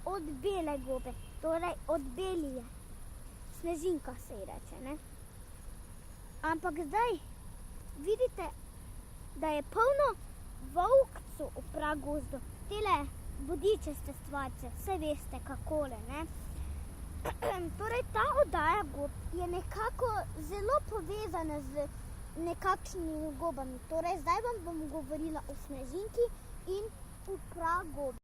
od bele gobe, torej od belije. Snežinka se ji reče, ne? Ampak zdaj vidite, da je polno volkcev v pragozdu. Tele bodičaste stvarce, saj veste kakole, ne? Torej ta oddaja gob je nekako zelo povezana z nekakšnimi gobami. Torej zdaj vam bom govorila o snežinki in o pragobi.